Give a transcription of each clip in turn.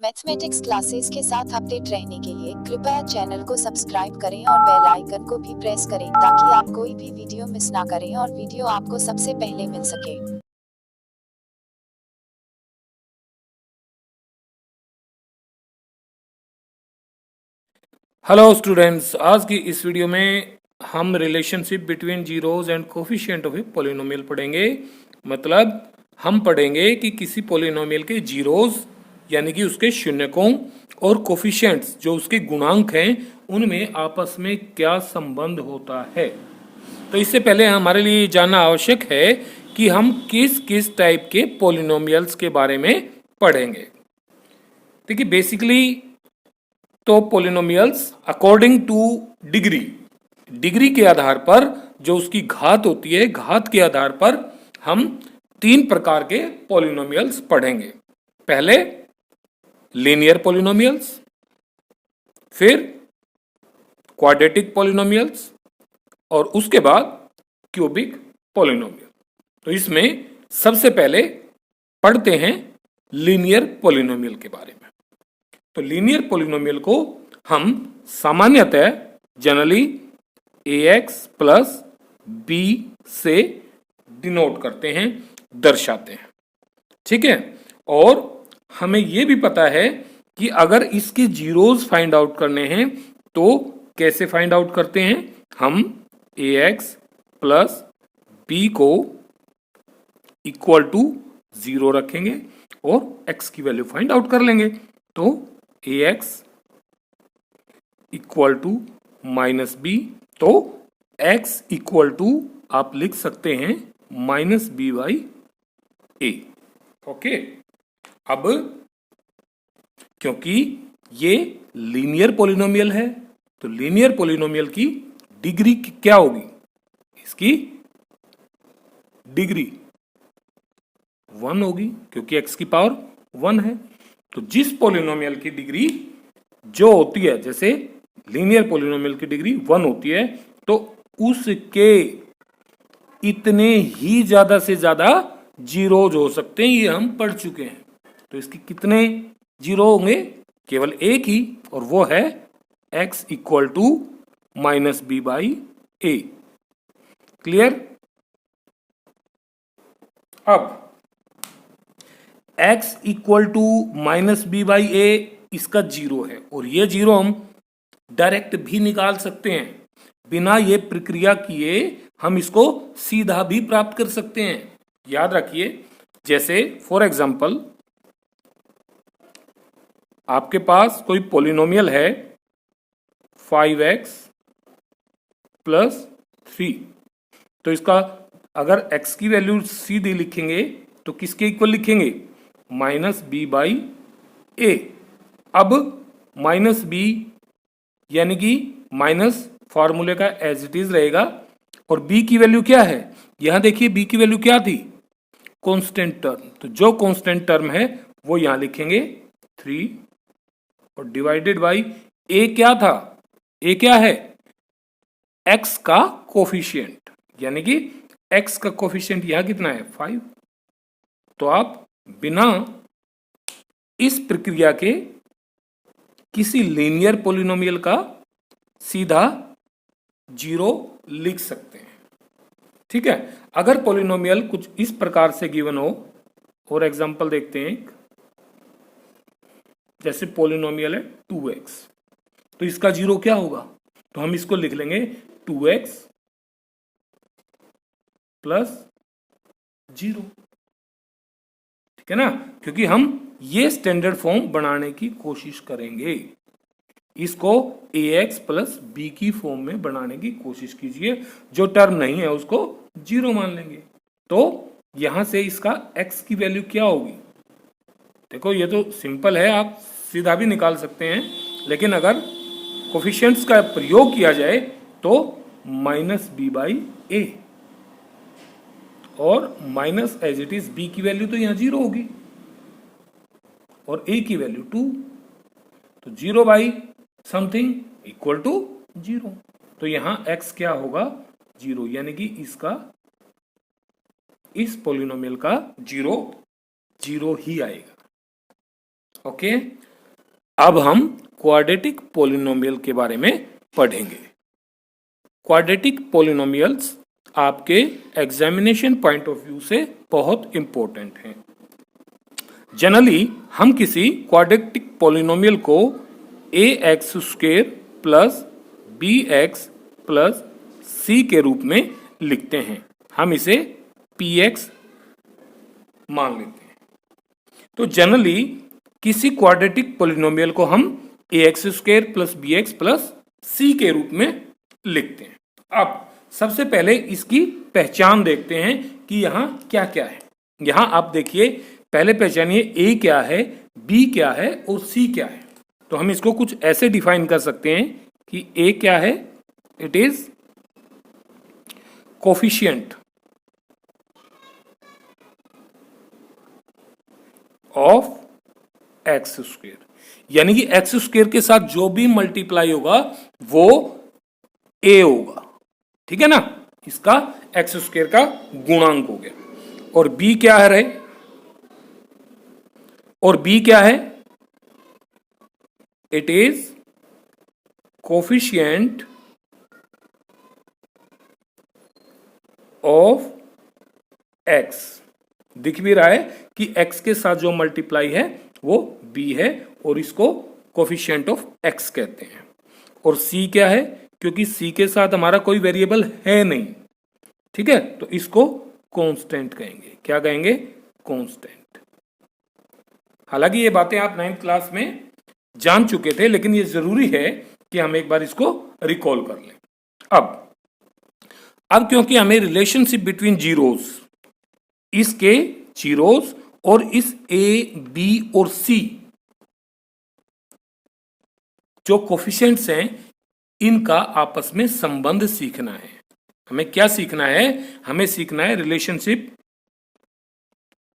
Mathematics classes के साथ update रहने के लिए कृपया चैनल को सब्सक्राइब करें और बेल आइकन को भी प्रेस करें ताकि आप कोई भी वीडियो मिस ना करें और वीडियो आपको सबसे पहले मिल सके। हेलो स्टूडेंट्स, आज की इस वीडियो में हम relationship between zeros and coefficient of a polynomial पढ़ेंगे। मतलब हम पढ़ेंगे कि किसी पॉलिनोमियल के जीरोज यानी कि उसके शून्यकों और कोफिशिएंट्स जो उसके गुणांक हैं उनमें आपस में क्या संबंध होता है। तो इससे पहले हमारे लिए जानना आवश्यक है कि हम किस किस टाइप के पॉलिनोमियल्स के बारे में पढ़ेंगे। देखिए बेसिकली तो पॉलिनोमियल्स अकॉर्डिंग टू डिग्री के आधार पर जो उसकी घात होती है, घात के आधार पर हम तीन प्रकार के पॉलिनोमियल्स पढ़ेंगे। पहले लीनियर पॉलिनोमियल्स, फिर क्वाड्रेटिक पॉलिनोमियल्स और उसके बाद क्यूबिक पॉलिनोमियल। तो इसमें सबसे पहले पढ़ते हैं लीनियर पॉलिनोमियल के बारे में। तो लीनियर पॉलिनोमियल को हम सामान्यतः जनरली ax प्लस b से डिनोट करते हैं, दर्शाते हैं। ठीक है। और हमें यह भी पता है कि अगर इसके जीरोस फाइंड आउट करने हैं तो कैसे फाइंड आउट करते हैं। हम ax प्लस b को इक्वल टू 0 रखेंगे और x की वैल्यू फाइंड आउट कर लेंगे। तो ax equal to minus b, तो x इक्वल टू आप लिख सकते हैं minus B by a. Okay. अब क्योंकि ये लीनियर पॉलिनोमियल है तो लीनियर पॉलिनोमियल की डिग्री क्या होगी, इसकी डिग्री 1 होगी क्योंकि x की पावर 1 है। तो जिस पॉलिनोमियल की डिग्री जो होती है, जैसे लीनियर पॉलिनोमियल की डिग्री 1 होती है, तो उसके इतने ही ज्यादा से ज्यादा जीरोज हो सकते हैं, ये हम पढ़ चुके हैं। तो इसके कितने जीरो होंगे, केवल एक ही, और वो है x equal to minus B by A. Clear. अब x equal to minus B by A इसका जीरो है और ये जीरो हम डायरेक्ट भी निकाल सकते हैं, बिना ये प्रक्रिया किए हम इसको सीधा भी प्राप्त कर सकते हैं। याद रखिए, जैसे फॉर एग्जांपल आपके पास कोई पॉलिनोमियल है 5x प्लस 3, तो इसका अगर x की वैल्यू सीधी लिखेंगे तो किसके इक्वल लिखेंगे, माइनस बी बाई ए। अब माइनस बी यानी कि माइनस फॉर्मूले का एज इट इज रहेगा, और b की वैल्यू क्या है, यहां देखिए b की वैल्यू क्या थी, कांस्टेंट टर्म। तो जो कांस्टेंट टर्म है वो यहां लिखेंगे 3 और डिवाइडेड बाई a क्या था, a क्या है, x का कोफिशिएंट, यानी कि x का कोफिशिएंट यहां कितना है 5। तो आप बिना इस प्रक्रिया के किसी लीनियर पॉलिनोमियल का सीधा जीरो लिख सकते हैं। ठीक है। अगर पॉलिनोमियल कुछ इस प्रकार से गिवन हो, और एग्जांपल देखते हैं, जैसे पॉलिनोमियल है 2x, तो इसका जीरो क्या होगा, तो हम इसको लिख लेंगे 2x प्लस 0। ठीक है ना, क्योंकि हम ये स्टैंडर्ड फॉर्म बनाने की कोशिश करेंगे। इसको ax प्लस बी की फॉर्म में बनाने की कोशिश कीजिए, जो टर्म नहीं है उसको 0 मान लेंगे। तो यहां से इसका x की वैल्यू क्या होगी, देखो ये तो सिंपल है, आप सीधा भी निकाल सकते हैं, लेकिन अगर कोफिशिएंट्स का प्रयोग किया जाए तो माइनस बी बाई ए, और minus as it is b की वैल्यू तो यहां 0 होगी और a की वैल्यू 2, तो 0 बाई समथिंग इक्वल टू 0। तो यहां x क्या होगा 0, यानी कि इसका, इस पॉलिनोमियल का जीरो ही आएगा। ओके। अब हम क्वाड्रेटिक पॉलिनोमियल के बारे में पढ़ेंगे। क्वाड्रेटिक पॉलिनोमियल्स आपके एग्जामिनेशन पॉइंट ऑफ व्यू से बहुत इंपॉर्टेंट हैं। जनरली हम किसी क्वाड्रेटिक पॉलिनोमियल को A x square plus B X plus C के रूप में लिखते हैं। हम इसे पी एक्स मान लेते हैं। तो जनरली किसी क्वाड्रेटिक पॉलिनोमियल को हम A x square plus B X plus C के रूप में लिखते हैं। अब सबसे पहले इसकी पहचान देखते हैं कि यहाँ क्या क्या है। यहाँ आप देखिए, पहले पहचानिए ए क्या है, बी क्या है और सी क्या है। तो हम इसको कुछ ऐसे डिफाइन कर सकते हैं कि ए क्या है, it is coefficient of X square, यानी कि एक्स स्क्वेयर के साथ जो भी मल्टीप्लाई होगा वो ए होगा। ठीक है ना, इसका एक्स स्क्वेयर का गुणांक हो गया। और बी क्या है रे, और बी क्या है, it is coefficient of x. दिख भी रहा है कि एक्स के साथ जो मल्टीप्लाई है वो बी है और इसको कोफिशिएंट ऑफ एक्स कहते हैं। और सी क्या है, क्योंकि सी के साथ हमारा कोई वेरिएबल है नहीं, ठीक है, तो इसको कांस्टेंट कहेंगे। क्या कहेंगे, कांस्टेंट। हालांकि ये बातें आप 9th क्लास में जान चुके थे, लेकिन ये जरूरी है कि हम एक बार इसको रिकॉल कर लें। अब क्योंकि हमें रिलेशनशिप बिटवीन जीरोज, इसके जीरोज और इस ए बी और सी जो कोफिशिएंट्स हैं इनका आपस में संबंध सीखना है। हमें क्या सीखना है, हमें सीखना है relationship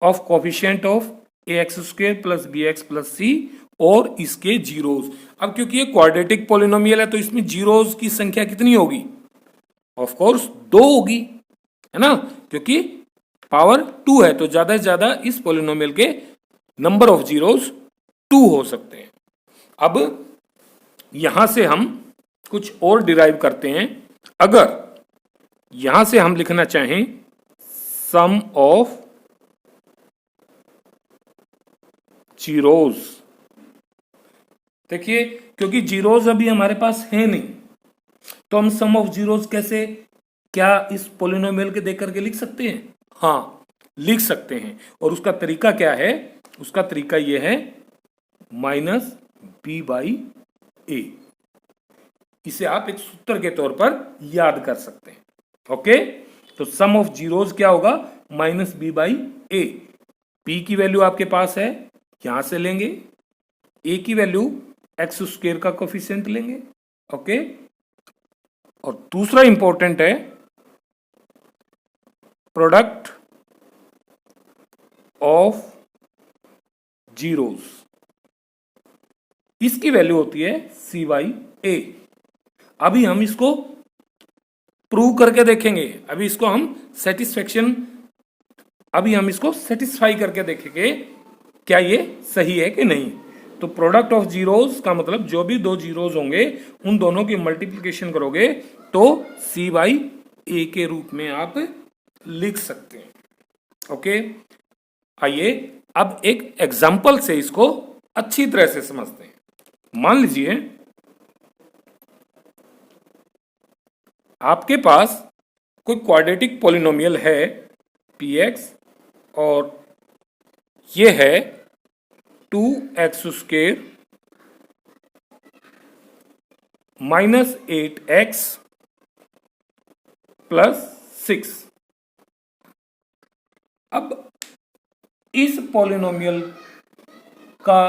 of coefficient of A x square plus B X plus C और इसके जीरोज। अब क्योंकि ये क्वाड्रेटिक पॉलिनोमियल है तो इसमें जीरोज की संख्या कितनी होगी, ऑफ कोर्स 2 होगी, है ना, क्योंकि पावर 2 है तो ज्यादा से ज्यादा इस पॉलिनोमियल के नंबर ऑफ जीरोज 2 हो सकते हैं। अब यहां से हम कुछ और डिराइव करते हैं। अगर यहां से हम लिखना चाहें सम ऑफ जीरोज, देखिए क्योंकि जीरोज अभी हमारे पास है नहीं तो हम सम ऑफ जीरोज कैसे, क्या इस पॉलिनोमियल के देख करके लिख सकते हैं, हाँ लिख सकते हैं। और उसका तरीका क्या है, उसका तरीका यह है माइनस बी बाई ए। इसे आप एक सूत्र के तौर पर याद कर सकते हैं। ओके, तो सम ऑफ जीरोज क्या होगा, minus B by a. P की वैल्यू आपके पास है, यहां से लेंगे, ए की वैल्यू एक्स स्क्वेयर का कोफिशिएंट लेंगे। ओके, और दूसरा इंपॉर्टेंट है प्रोडक्ट ऑफ जीरोज, इसकी वैल्यू होती है सी बाई ए। अभी हम इसको प्रूव करके देखेंगे, अभी इसको हम सेटिस्फाई करके देखेंगे क्या ये सही है कि नहीं। तो प्रोडक्ट ऑफ जीरोज का मतलब जो भी 2 जीरोज होंगे उन दोनों की मल्टीप्लिकेशन करोगे तो सी बाई ए के रूप में आप लिख सकते हैं। ओके, आइए अब एक एग्जाम्पल से इसको अच्छी तरह से समझते हैं। मान लीजिए आपके पास कोई क्वाड्रेटिक पॉलिनोमियल है पी एक्स और ये है 2x square minus 8x plus 6। अब इस पॉलिनोमियल का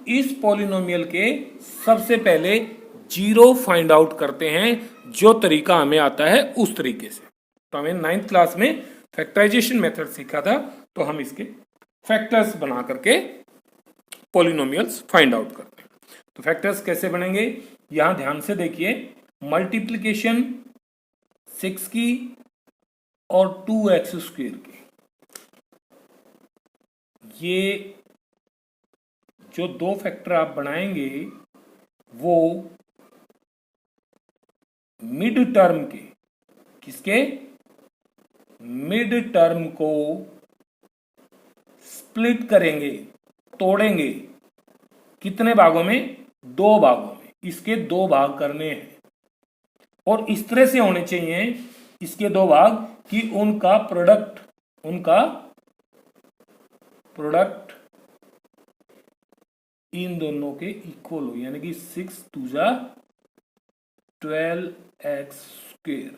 इस पॉलिनोमियल के सबसे पहले जीरो फाइंड आउट करते हैं, जो तरीका हमें आता है उस तरीके से। तो हमें 9th क्लास में फैक्टराइजेशन मेथड सीखा था, तो हम इसके फैक्टर्स बना करके पॉलिनोमियल्स फाइंड आउट करते हैं। तो फैक्टर्स कैसे बनेंगे, यहां ध्यान से देखिए, मल्टीप्लिकेशन 6 की और 2x स्क्वेयर की, ये जो दो फैक्टर आप बनाएंगे वो मिड टर्म के, किसके, मिड टर्म को स्प्लिट करेंगे, तोड़ेंगे, कितने भागों में, दो भागों में। इसके दो भाग करने हैं और इस तरह से होने चाहिए इसके दो भाग कि उनका प्रोडक्ट इन दोनों के इक्वल हो, यानी कि 6 2 जा 12x²।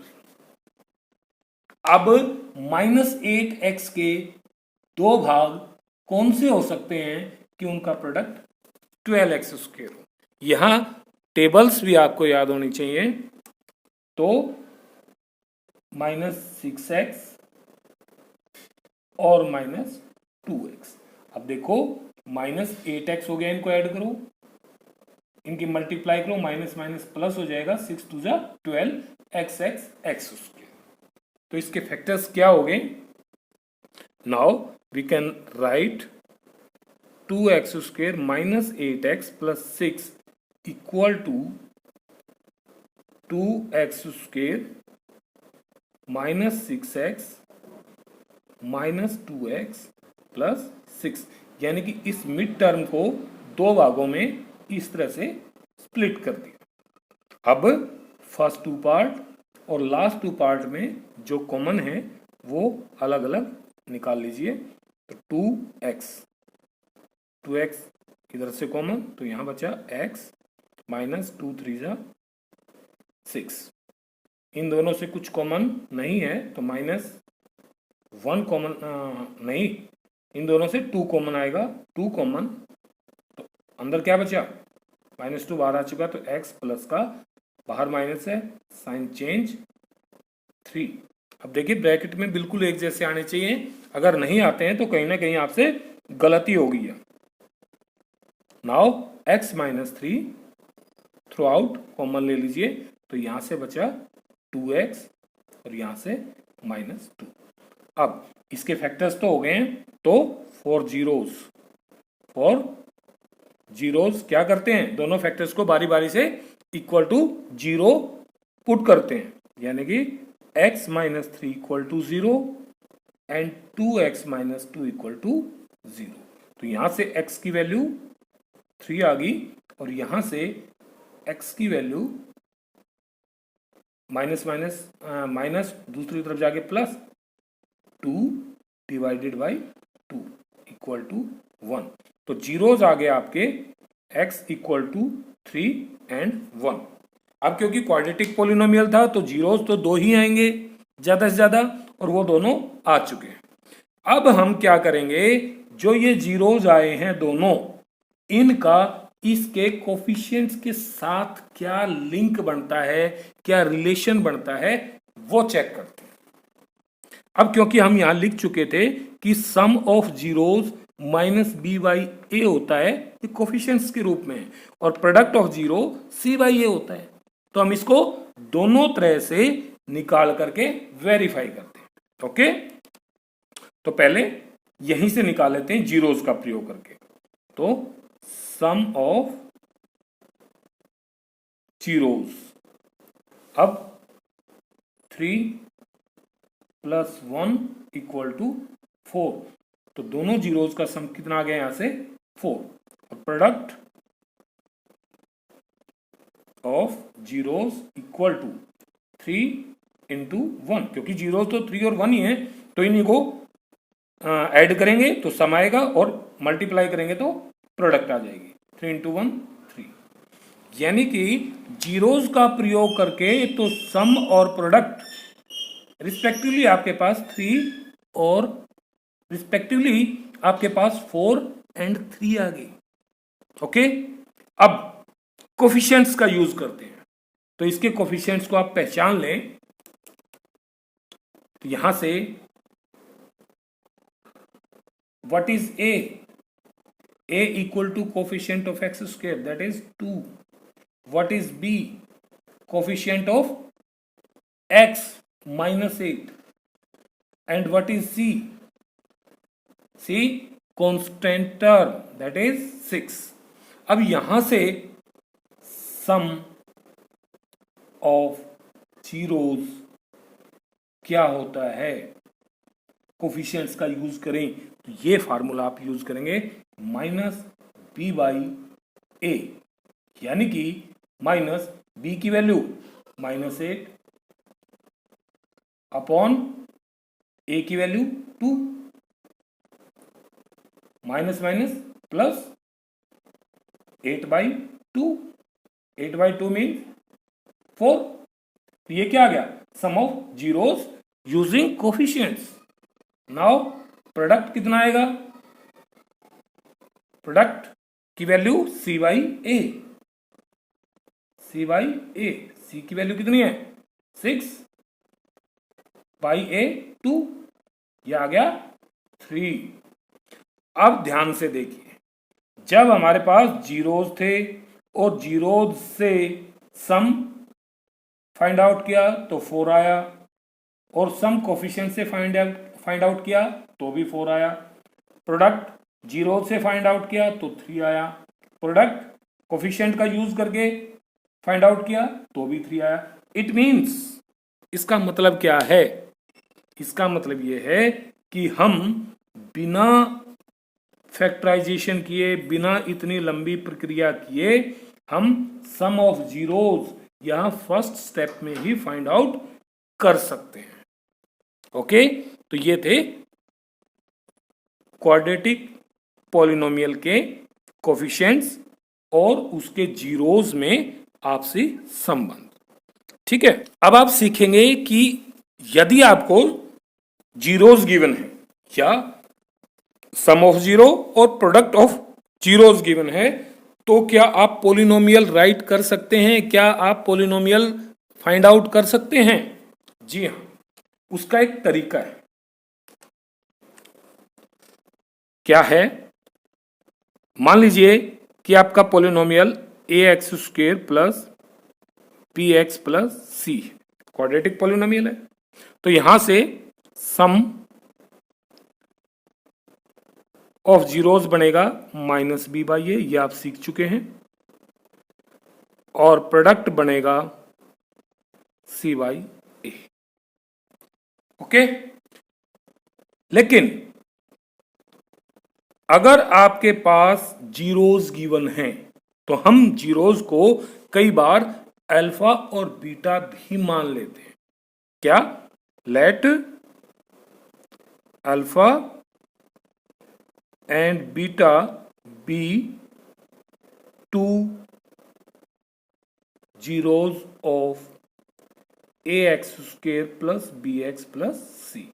अब -8x के दो भाग कौन से हो सकते हैं कि उनका प्रोडक्ट 12x² हो। यहां टेबल्स भी आपको याद होनी चाहिए। तो -6x और -2x। अब देखो -8x हो गया, इनको ऐड करो, इनकी मल्टीप्लाई करो, माइनस माइनस प्लस हो जाएगा, 6 2 जा 12x²। तो इसके फैक्टर्स क्या हो गए, now we can write 2x² minus 8x plus 6 equal to 2x² minus 6x minus 2x plus 6, यानी कि इस मिड टर्म को दो भागों में इस तरह से स्प्लिट कर दिया। अब फर्स्ट टू पार्ट और लास्ट टू पार्ट में जो कॉमन है वो अलग अलग निकाल लीजिए। तो 2x इधर से कॉमन, तो यहां बचा x माइनस 2 3 जा 6। इन दोनों से कुछ कॉमन नहीं है तो -1 कॉमन नहीं, इन दोनों से 2 कॉमन आएगा, 2 कॉमन, तो अंदर क्या बचा, -2 बाहर आ चुका, तो x प्लस का बाहर माइनस है, साइन चेंज 3। अब देखिए ब्रैकेट में बिल्कुल एक जैसे आने चाहिए, अगर नहीं आते हैं तो कहीं ना कहीं आपसे गलती हो गई है। Now x minus 3 through out common ले लीजिए, तो यहां से बचा 2x और यहां से -2। अब इसके फैक्टर्स तो हो गए हैं, तो फॉर जीरोस क्या करते हैं, दोनों फैक्टर्स को बारी बारी से इक्वल टू 0 पुट करते हैं, यानी कि x minus 3 equal to 0 and 2x minus 2 equal to 0। तो यहां से x की वैल्यू 3 आ गई और यहां से x की वैल्यू माइनस दूसरी तरफ जाके plus 2 divided by 2 equal to 1। तो जीरोज आ गए आपके x इक्वल टू 3 एंड 1। अब क्योंकि क्वाड्रेटिक पॉलिनोमियल था तो जीरोज तो दो ही आएंगे ज्यादा से ज्यादा, और वो दोनों आ चुके हैं। अब हम क्या करेंगे, जो ये जीरोज आए हैं दोनों, इनका इसके कोफिशिएंट्स के साथ क्या लिंक बनता है, क्या रिलेशन बनता है, वो चेक करते हैं। अब क्योंकि हम यहां लिख चुके थे कि sum of zeros minus B by A होता है, ये कोफिशिएंट्स के रूप में है, और product of zero C by A होता है, तो हम इसको दोनों तरह से निकाल करके वेरीफाई करते हैं। ओके, तो पहले यहीं से निकाल लेते हैं जीरोज का प्रयोग करके। तो सम ऑफ जीरोज, अब 3 प्लस 1 इक्वल टू 4, तो दोनों जीरोज का सम कितना आ गया यहां से 4, और product of zeros equal to 3 into 1, क्योंकि जीरोज तो 3 और 1 ही है, तो इन्हीं को ऐड करेंगे तो सम आएगा और मल्टीप्लाई करेंगे तो प्रोडक्ट आ जाएगी। 3 इंटू 1 3, यानी कि जीरोज का प्रयोग करके तो सम और प्रोडक्ट रिस्पेक्टिवली आपके पास 3 और रिस्पेक्टिवली आपके पास 4 एंड 3 आ गई। ओके, अब कोफिशिएंट्स का यूज करते हैं, तो इसके कोफिशिएंट्स को आप पहचान लें। तो यहां से what is a equal to coefficient of x², that is 2। What is b, coefficient of x -8, and what is c constant term that is 6। अब यहां से सम ऑफ जीरोस क्या होता है, कोफिशिएंट्स का यूज करें तो ये फार्मूला आप यूज करेंगे माइनस बी बाई ए, यानी कि माइनस बी की वैल्यू -8 अपॉन ए की value 2, minus minus plus 8/2, 8/2 mean 4। तो ये क्या आ गया, sum of zeros using coefficients. Now product कितना आएगा, प्रोडक्ट की value C by A, C by A, C की वैल्यू कितनी है 6 बाई ए 2, ये आ गया 3। अब ध्यान से देखिए, जब हमारे पास जीरोज थे और जीरोज से सम फाइंड आउट किया तो 4 आया, और सम कोफिशिएंट से फाइंड आउट किया तो भी 4 आया, प्रोडक्ट जीरो से फाइंड आउट किया तो 3 आया, प्रोडक्ट कोफिशिएंट का यूज करके फाइंड आउट किया तो भी 3 आया। इट मीन्स, इसका मतलब क्या है, इसका मतलब यह है कि हम बिना फैक्टराइजेशन किए, बिना इतनी लंबी प्रक्रिया किए, हम सम ऑफ जीरोज यहां फर्स्ट स्टेप में ही फाइंड आउट कर सकते हैं। ओके, तो ये थे क्वाड्रेटिक पॉलिनोमियल के कोफिशिएंट्स और उसके जीरोज में आपसी संबंध। ठीक है, अब आप सीखेंगे कि यदि आपको जीरोज गिवन है या सम ऑफ जीरो और प्रोडक्ट ऑफ जीरोज गिवन है, तो क्या आप पॉलिनोमियल राइट कर सकते हैं, क्या आप पॉलिनोमियल फाइंड आउट कर सकते हैं? जी हां, उसका एक तरीका है। क्या है, मान लीजिए कि आपका polynomial ax² plus bx plus C quadratic polynomial है, तो यहां से सम ऑफ जीरोस बनेगा -b/a, ये आप सीख चुके हैं, और प्रोडक्ट बनेगा c/a। ओके, लेकिन अगर आपके पास जीरोस गिवन हैं तो हम जीरोस को कई बार अल्फा और बीटा भी मान लेते हैं। क्या, let alpha and beta be 2 zeros of ax² plus bx plus C.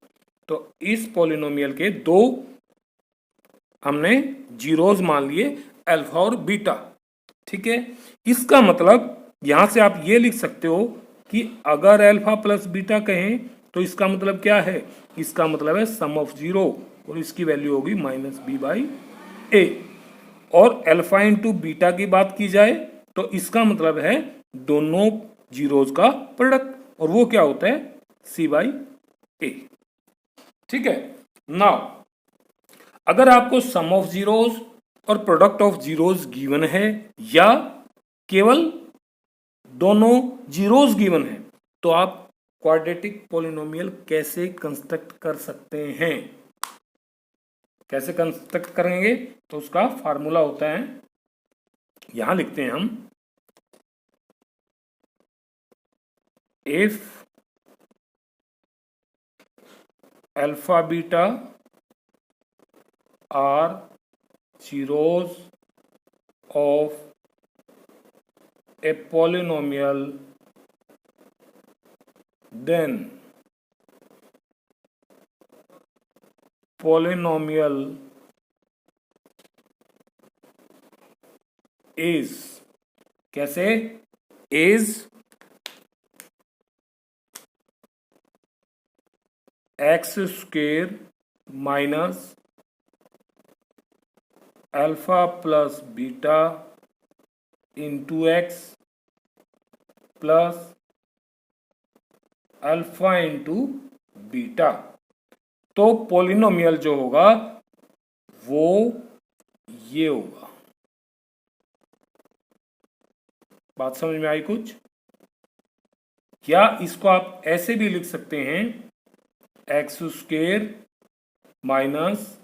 तो इस पॉलिनोमियल के दो हमने जीरोस मान लिए, अल्फा और बीटा। ठीक है, इसका मतलब यहां से आप ये लिख सकते हो कि अगर अल्फा प्लस बीटा कहें तो इसका मतलब क्या है, इसका मतलब है सम ऑफ जीरो, और इसकी वैल्यू होगी -b/a। और अल्फा इंटू बीटा की बात की जाए तो इसका मतलब है दोनों जीरोस का प्रोडक्ट, और वो क्या होता है c/a। ठीक है, नाउ अगर आपको सम ऑफ जीरोस और प्रोडक्ट ऑफ जीरोस गिवन है या केवल दोनों जीरोस गिवन है, तो आप क्वाड्रेटिक पॉलिनोमियल कैसे कंस्ट्रक्ट कर सकते हैं? कैसे कंस्ट्रक्ट करेंगे, तो उसका फार्मूला होता है, यहां लिखते हैं हम, if alpha beta are zeros of a polynomial, then polynomial is, कैसे, is x² minus alpha plus beta into x plus alpha into beta. तो पॉलिनोमियल जो होगा वो ये होगा। बात समझ में आई कुछ? या इसको आप ऐसे भी लिख सकते हैं, x square minus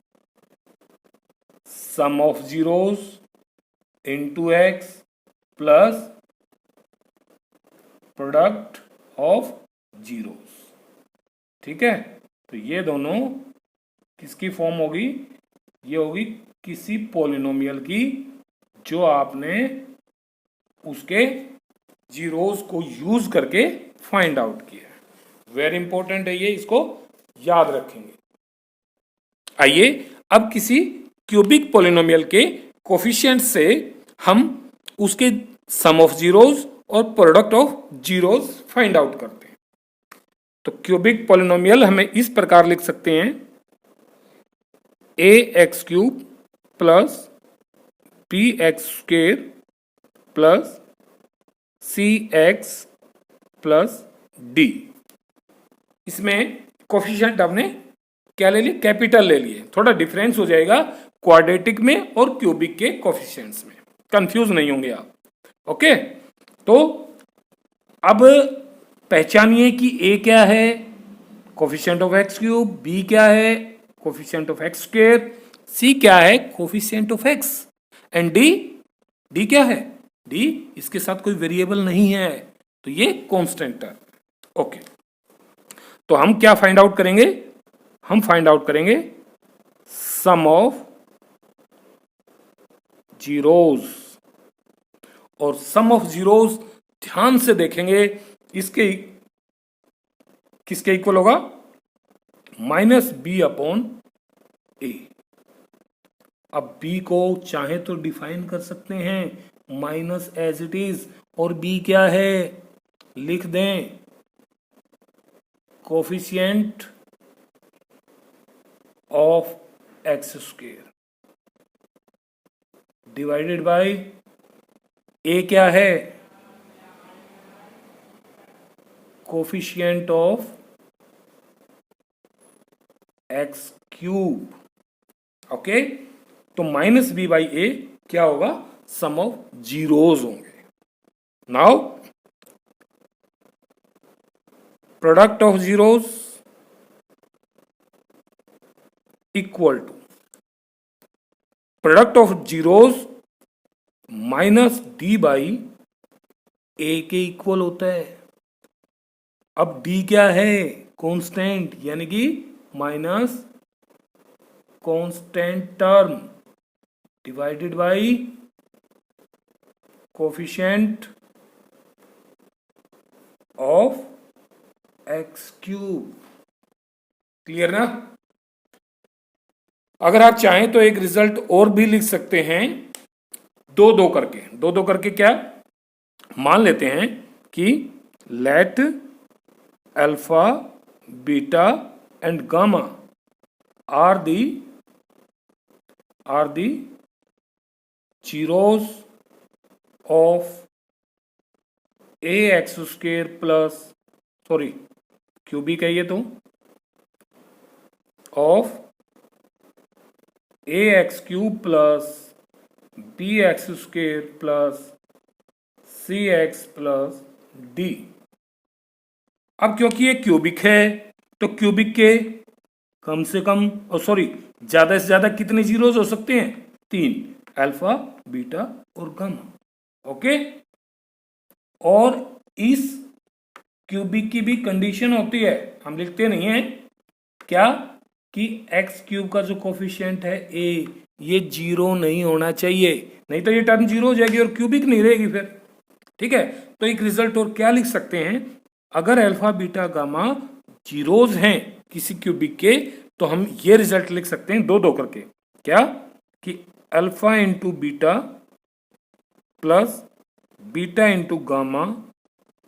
sum of zeros into x plus product of zeros. ठीक है, तो ये दोनों किसकी फॉर्म होगी? ये होगी किसी पॉलिनोमियल की जो आपने उसके जीरोस को यूज करके फाइंड आउट किया है। वेरी इंपॉर्टेंट है ये, इसको याद रखेंगे। आइए अब किसी क्यूबिक पॉलिनोमियल के कोफिशिएंट से हम उसके सम ऑफ जीरोस और product of zeros find out करते हैं। तो क्यूबिक पॉलिनोमियल हमें इस प्रकार लिख सकते हैं, A x cube plus B x square plus C x plus D. इसमें कोफिशिएंट आपने क्या ले लिए? कैपिटल ले लिए। थोड़ा डिफरेंस हो जाएगा क्वाड्रेटिक में और क्यूबिक के कोफिशिएंट्स में, कंफ्यूज नहीं होंगे आप। ओके, तो अब पहचानिए कि ए क्या है, coefficient of x cube, B क्या है, coefficient of x square, C क्या है, coefficient of x, and D, D क्या है? डी इसके साथ कोई वेरिएबल नहीं है, तो ये कांस्टेंट है। ओके, तो हम क्या फाइंड आउट करेंगे? हम फाइंड आउट करेंगे सम ऑफ जीरोस, और सम ऑफ जीरोस ध्यान से देखेंगे, इसके किसके इक्वल होगा? Minus B upon A. अब बी को चाहे तो डिफाइन कर सकते हैं माइनस एज इट इज, और बी क्या है लिख दें, coefficient of X square divided by A क्या है? Coefficient of x cube. Okay, तो माइनस बी बाई ए क्या होगा? सम ऑफ जीरोस होंगे। Now product of zeros equal to product of zeros minus D by A के equal होता है। अब डी क्या है? कांस्टेंट, यानी कि minus constant term divided by coefficient of x cube. Clear ना? अगर आप चाहें तो एक रिजल्ट और भी लिख सकते हैं, दो दो करके। दो दो करके क्या? मान लेते हैं कि let alpha beta and gamma are the zeros of A x square plus, sorry cubic है ये तो, of A x cube plus B x square plus C x plus d. अब क्योंकि ये क्यूबिक है तो क्यूबिक के कम से कम, सॉरी ज्यादा से ज्यादा कितने जीरोस हो सकते हैं? 3, अल्फा बीटा और गामा। ओके, और इस क्यूबिक की भी कंडीशन होती है, हम लिखते नहीं है क्या, कि एक्स क्यूब का जो कोफिशिएंट है ए, ये जीरो नहीं होना चाहिए, नहीं तो ये टर्म जीरो हो जाएगी और क्यूबिक नहीं रहेगी फिर। ठीक है, तो एक रिजल्ट और क्या लिख सकते हैं, अगर अल्फा बीटा गामा जीरोस हैं किसी क्यूबिक के, तो हम ये रिजल्ट लिख सकते हैं दो दो करके। क्या? कि alpha into beta plus beta into gamma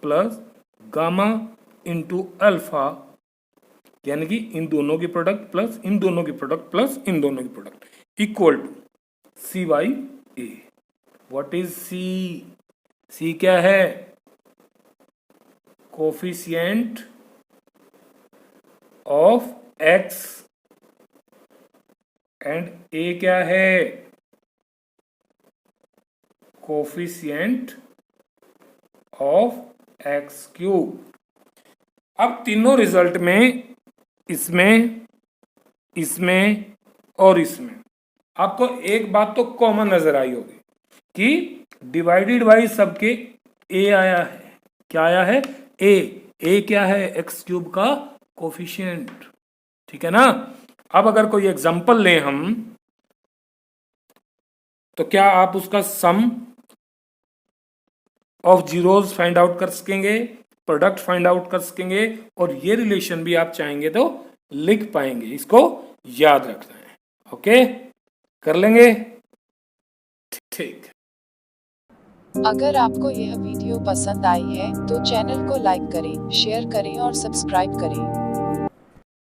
plus gamma into alpha, यानी कि इन दोनों की प्रोडक्ट प्लस इन दोनों की प्रोडक्ट प्लस इन दोनों की product equal to C by A. What is C? C क्या है? Coefficient of x and A क्या है, कोफिशिएंट ऑफ एक्स क्यूब। अब तीनों रिजल्ट में, इसमें, इसमें और इसमें आपको एक बात तो कॉमन नजर आई होगी कि डिवाइडेड बाई सबके ए आया है। क्या आया है, ए क्या है, एक्स क्यूब का कोफिशिएंट। ठीक है ना। अब अगर कोई एग्जांपल लें हम, तो क्या आप उसका सम ऑफ जीरोस फाइंड आउट कर सकेंगे, प्रोडक्ट फाइंड आउट कर सकेंगे, और ये रिलेशन भी आप चाहेंगे तो लिख पाएंगे। इसको याद रखना है। ओके, कर लेंगे। ठीक। अगर आपको यह वीडियो पसंद आई है तो चैनल को लाइक करें, शेयर करें और सब्सक्राइब करें।